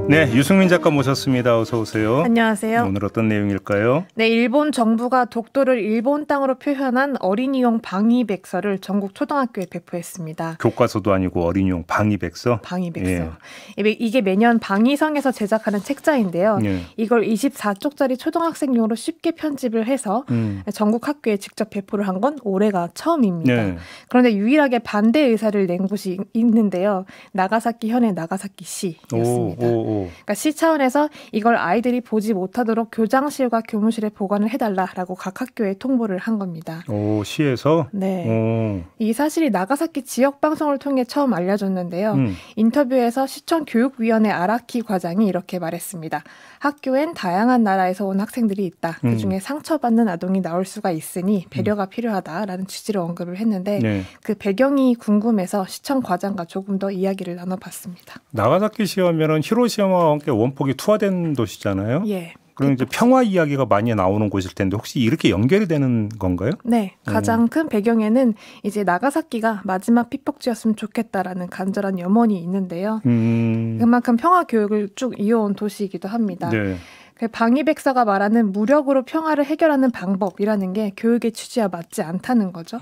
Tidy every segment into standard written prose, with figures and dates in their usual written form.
네, 유승민 작가 모셨습니다. 어서 오세요. 안녕하세요. 오늘 어떤 내용일까요? 네, 일본 정부가 독도를 일본 땅으로 표현한 어린이용 방위백서를 전국 초등학교에 배포했습니다. 교과서도 아니고 어린이용 방위백서? 방위백서. 예. 이게 매년 방위성에서 제작하는 책자인데요. 예. 이걸 24쪽짜리 초등학생용으로 쉽게 편집을 해서 전국 학교에 직접 배포를 한 건 올해가 처음입니다. 예. 그런데 유일하게 반대 의사를 낸 곳이 있는데요. 나가사키 현의 나가사키 시였습니다. 그러니까 시 차원에서 이걸 아이들이 보지 못하도록 교장실과 교무실에 보관을 해달라라고 각 학교에 통보를 한 겁니다. 시에서? 네. 이 사실이 나가사키 지역 방송을 통해 처음 알려졌는데요. 인터뷰에서 시청 교육위원회 아라키 과장이 이렇게 말했습니다. 학교엔 다양한 나라에서 온 학생들이 있다. 그중에 상처받는 아동이 나올 수가 있으니 배려가 필요하다라는 취지로 언급을 했는데 네. 그 배경이 궁금해서 시청 과장과 조금 더 이야기를 나눠봤습니다. 나가사키 시하면은 히로시마와 함께 원폭이 투하된 도시잖아요. 예. 그럼 이제 평화 이야기가 많이 나오는 곳일 텐데 혹시 이렇게 연결이 되는 건가요? 네. 가장 큰 배경에는 이제 나가사키가 마지막 피폭지였으면 좋겠다라는 간절한 염원이 있는데요. 그만큼 평화 교육을 쭉 이어온 도시이기도 합니다. 네. 방위백서가 말하는 무력으로 평화를 해결하는 방법이라는 게 교육의 취지와 맞지 않다는 거죠.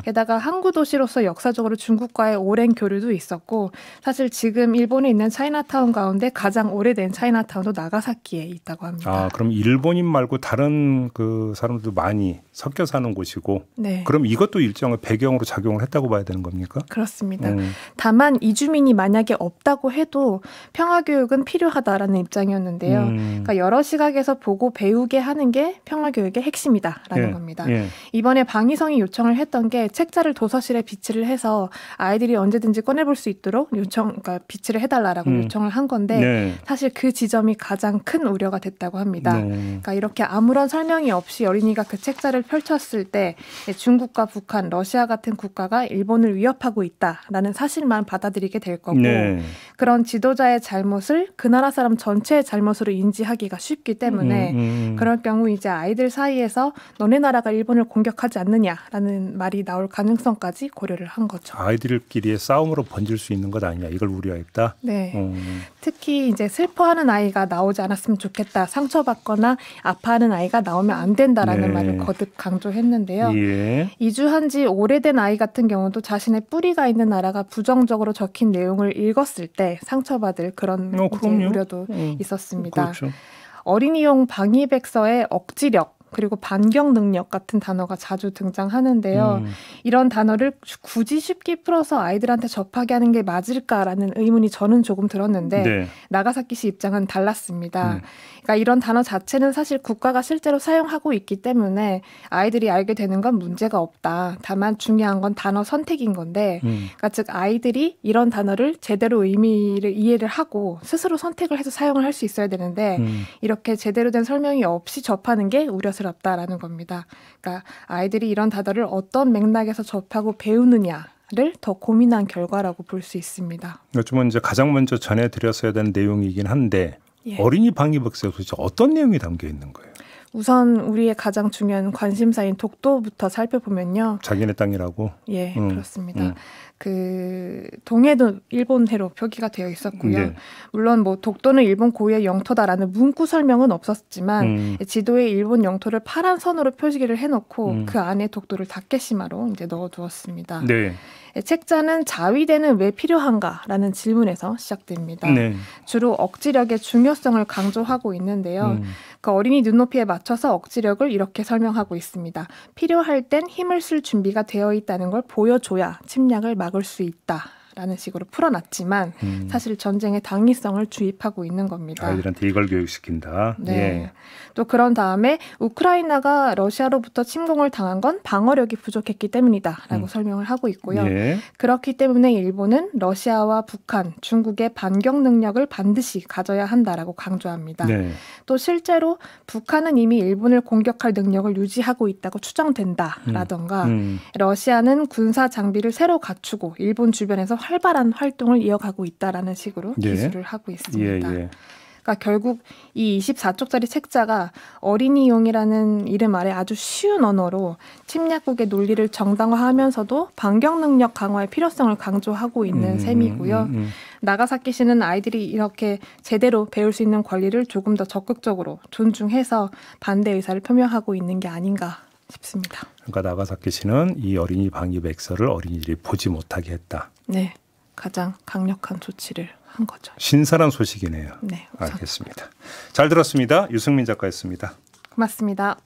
게다가 항구 도시로서 역사적으로 중국과의 오랜 교류도 있었고 사실 지금 일본에 있는 차이나타운 가운데 가장 오래된 차이나타운도 나가사키에 있다고 합니다. 아, 그럼 일본인 말고 다른 그 사람들도 많이 섞여 사는 곳이고 네. 그럼 이것도 일정의 배경으로 작용을 했다고 봐야 되는 겁니까? 그렇습니다. 다만 이주민이 만약에 없다고 해도 평화교육은 필요하다라는 입장이었는데요. 그러니까 여러 시각에서 보고 배우게 하는 게 평화교육의 핵심이다라는 겁니다. 예. 이번에 방위성이 요청을 했던 게 책자를 도서실에 비치를 해서 아이들이 언제든지 꺼내볼 수 있도록 그러니까 비치를 해달라라고 요청을 한 건데 네. 사실 그 지점이 가장 큰 우려가 됐다고 합니다. 그러니까 이렇게 아무런 설명이 없이 어린이가 그 책자를 펼쳤을 때 중국과 북한, 러시아 같은 국가가 일본을 위협하고 있다라는 사실만 받아들이게 될 거고 네. 그런 지도자의 잘못을 그 나라 사람 전체의 잘못으로 인지하기가 쉽기 때문에 그럴 경우 이제 아이들 사이에서 너네 나라가 일본을 공격하지 않느냐라는 말이 나올 가능성까지 고려를 한 거죠. 아이들끼리의 싸움으로 번질 수 있는 것 아니냐 이걸 우려했다. 네. 특히 이제 슬퍼하는 아이가 나오지 않았으면 좋겠다. 상처받거나 아파하는 아이가 나오면 안 된다라는 말을 거듭 강조했는데요. 예. 이주한 지 오래된 아이 같은 경우도 자신의 뿌리가 있는 나라가 부정적으로 적힌 내용을 읽었을 때 상처받을 그런 이제 우려도 있었습니다. 그렇죠. 어린이용 방위백서의 억지력 그리고 반경 능력 같은 단어가 자주 등장하는데요. 이런 단어를 굳이 쉽게 풀어서 아이들한테 접하게 하는 게 맞을까라는 의문이 저는 조금 들었는데 네. 나가사키시 입장은 달랐습니다. 그러니까 이런 단어 자체는 사실 국가가 실제로 사용하고 있기 때문에 아이들이 알게 되는 건 문제가 없다. 다만 중요한 건 단어 선택인 건데 그러니까 즉 아이들이 이런 단어를 제대로 의미를 이해를 하고 스스로 선택을 해서 사용을 할 수 있어야 되는데 이렇게 제대로 된 설명이 없이 접하는 게 우려스럽다라는 겁니다. 그러니까 아이들이 이런 단어를 어떤 맥락에서 접하고 배우느냐를 더 고민한 결과라고 볼 수 있습니다. 요즘은 이제 가장 먼저 전해드렸어야 되는 내용이긴 한데 어린이 방위백서에 도대체 어떤 내용이 담겨 있는 거예요? 우선 우리의 가장 중요한 관심사인 독도부터 살펴보면요. 자기네 땅이라고? 예, 그렇습니다. 그 동해도 일본해로 표기가 되어 있었고요. 네. 물론 뭐 독도는 일본 고유의 영토다라는 문구 설명은 없었지만 지도에 일본 영토를 파란 선으로 표시를 해놓고 그 안에 독도를 다케시마로 이제 넣어두었습니다. 네. 책자는 자위대는 왜 필요한가라는 질문에서 시작됩니다. 네. 주로 억지력의 중요성을 강조하고 있는데요. 그 어린이 눈높이에 맞춰서 억지력을 이렇게 설명하고 있습니다. 필요할 땐 힘을 쓸 준비가 되어 있다는 걸 보여줘야 침략을 막을 수 있다라는 식으로 풀어놨지만 사실 전쟁의 당위성을 주입하고 있는 겁니다. 아이들한테 이걸 교육시킨다. 네. 예. 또 그런 다음에 우크라이나가 러시아로부터 침공을 당한 건 방어력이 부족했기 때문이다라고 설명을 하고 있고요. 예. 그렇기 때문에 일본은 러시아와 북한, 중국의 반격 능력을 반드시 가져야 한다라고 강조합니다. 네. 또 실제로 북한은 이미 일본을 공격할 능력을 유지하고 있다고 추정된다라던가 러시아는 군사 장비를 새로 갖추고 일본 주변에서 활발한 활동을 이어가고 있다라는 식으로 기술을 하고 있습니다. 예. 그러니까 결국 이 24쪽짜리 책자가 어린이용이라는 이름 아래 아주 쉬운 언어로 침략국의 논리를 정당화하면서도 반격 능력 강화의 필요성을 강조하고 있는 셈이고요. 나가사키시는 아이들이 이렇게 제대로 배울 수 있는 권리를 조금 더 적극적으로 존중해서 반대 의사를 표명하고 있는 게 아닌가 싶습니다. 그러니까 나가사키시는 이 어린이 방위 백서를 어린이들이 보지 못하게 했다. 네, 가장 강력한 조치를 한 거죠. 신선한 소식이네요. 네, 알겠습니다. 잘 들었습니다. 유승민 작가였습니다. 고맙습니다.